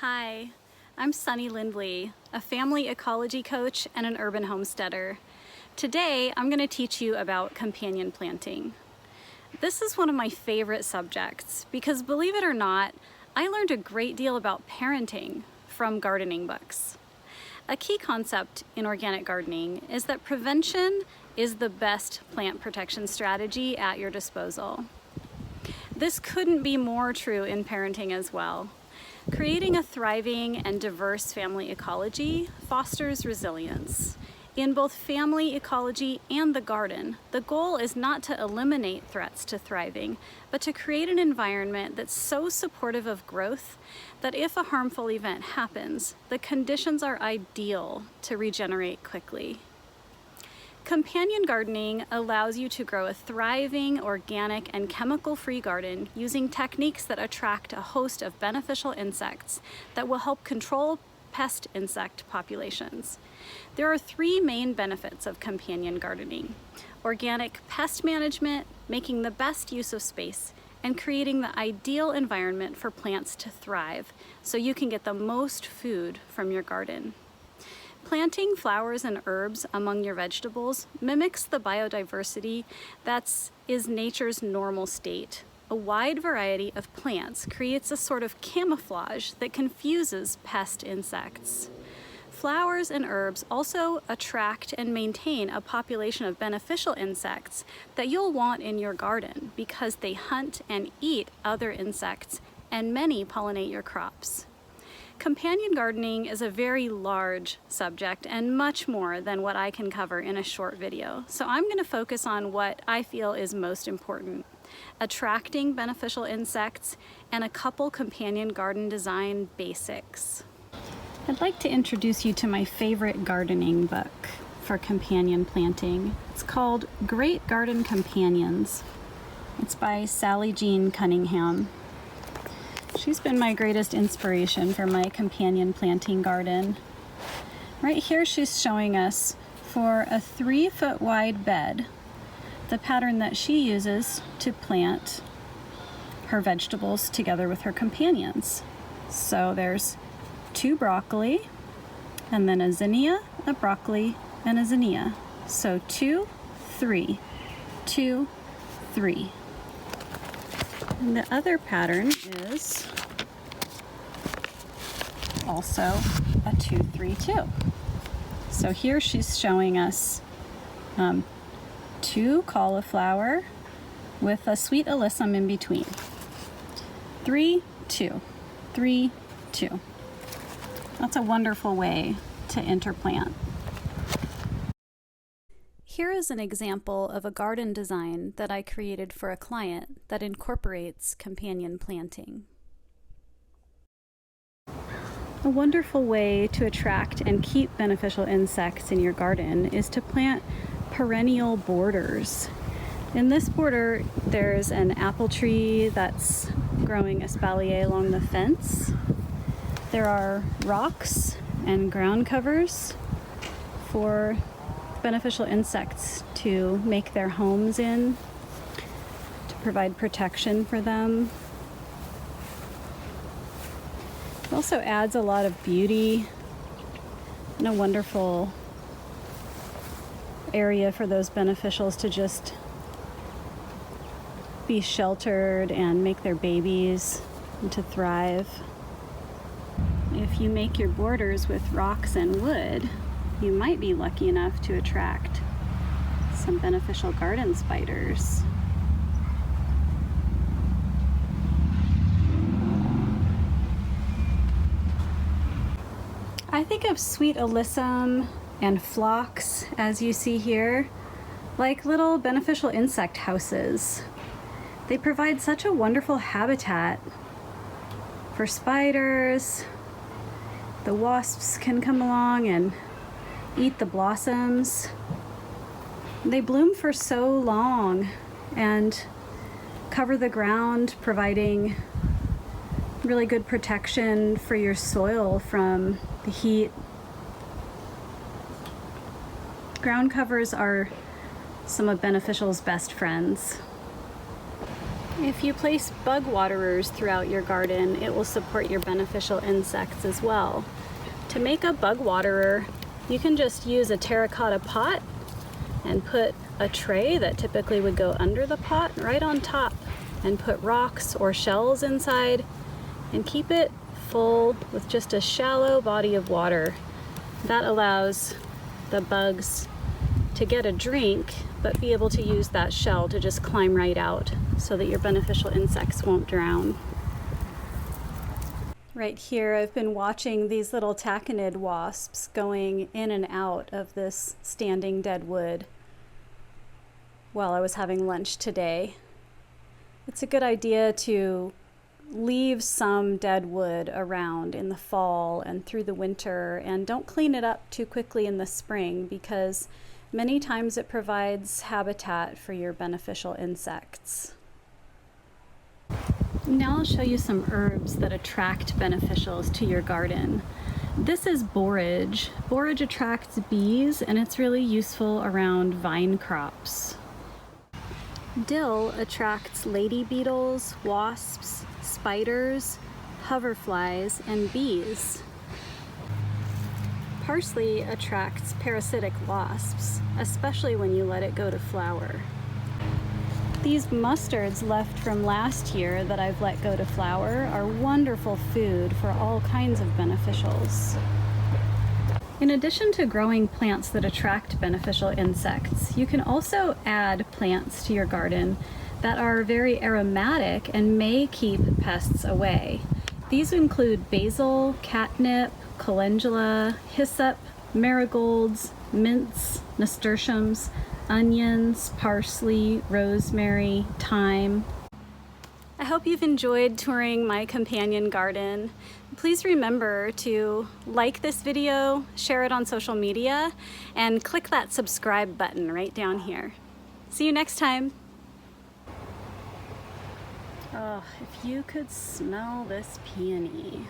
Hi, I'm Sunny Lindley, a family ecology coach and an urban homesteader. Today, I'm going to teach you about companion planting. This is one of my favorite subjects because, believe it or not, I learned a great deal about parenting from gardening books. A key concept in organic gardening is that prevention is the best plant protection strategy at your disposal. This couldn't be more true in parenting as well. Creating a thriving and diverse family ecology fosters resilience. In both family ecology and the garden, the goal is not to eliminate threats to thriving, but to create an environment that's so supportive of growth that if a harmful event happens, the conditions are ideal to regenerate quickly. Companion gardening allows you to grow a thriving, organic, and chemical-free garden using techniques that attract a host of beneficial insects that will help control pest insect populations. There are three main benefits of companion gardening: organic pest management, making the best use of space, and creating the ideal environment for plants to thrive so you can get the most food from your garden. Planting flowers and herbs among your vegetables mimics the biodiversity that is nature's normal state. A wide variety of plants creates a sort of camouflage that confuses pest insects. Flowers and herbs also attract and maintain a population of beneficial insects that you'll want in your garden because they hunt and eat other insects, and many pollinate your crops. Companion gardening is a very large subject and much more than what I can cover in a short video. So I'm going to focus on what I feel is most important: attracting beneficial insects and a couple companion garden design basics. I'd like to introduce you to my favorite gardening book for companion planting. It's called Great Garden Companions. It's by Sally Jean Cunningham. She's been my greatest inspiration for my companion planting garden. Right here she's showing us, for a 3-foot wide bed, the pattern that she uses to plant her vegetables together with her companions. So there's 2 broccoli, and then a zinnia, a broccoli, and a zinnia. So 2, 3, 2, 3. And the other pattern is also a 2, 3, 2. So here she's showing us 2 cauliflower with a sweet alyssum in between. 3, 2, 3, 2. That's a wonderful way to interplant. Here is an example of a garden design that I created for a client that incorporates companion planting. A wonderful way to attract and keep beneficial insects in your garden is to plant perennial borders. In this border, there's an apple tree that's growing espalier along the fence. There are rocks and ground covers for beneficial insects to make their homes in, to provide protection for them. It also adds a lot of beauty and a wonderful area for those beneficials to just be sheltered and make their babies and to thrive. If you make your borders with rocks and wood, you might be lucky enough to attract some beneficial garden spiders. I think of sweet alyssum and phlox, as you see here, like little beneficial insect houses. They provide such a wonderful habitat for spiders. The wasps can come along and eat the blossoms. They bloom for so long and cover the ground, providing really good protection for your soil from the heat. Ground covers are some of beneficial's best friends. If you place bug waterers throughout your garden, it will support your beneficial insects as well. To make a bug waterer, you can just use a terracotta pot and put a tray that typically would go under the pot right on top, and put rocks or shells inside and keep it full with just a shallow body of water. That allows the bugs to get a drink but be able to use that shell to just climb right out so that your beneficial insects won't drown. Right here I've been watching these little taconid wasps going in and out of this standing dead wood while I was having lunch today. It's a good idea to leave some dead wood around in the fall and through the winter, and don't clean it up too quickly in the spring, because many times it provides habitat for your beneficial insects. Now I'll show you some herbs that attract beneficials to your garden. This is borage. Borage attracts bees, and it's really useful around vine crops. Dill attracts lady beetles, wasps, spiders, hoverflies, and bees. Parsley attracts parasitic wasps, especially when you let it go to flower. These mustards left from last year that I've let go to flower are wonderful food for all kinds of beneficials. In addition to growing plants that attract beneficial insects, you can also add plants to your garden that are very aromatic and may keep pests away. These include basil, catnip, calendula, hyssop, marigolds, mints, nasturtiums, onions, parsley, rosemary, thyme. I hope you've enjoyed touring my companion garden. Please remember to like this video, share it on social media, and click that subscribe button right down here. See you next time. Oh, if you could smell this peony.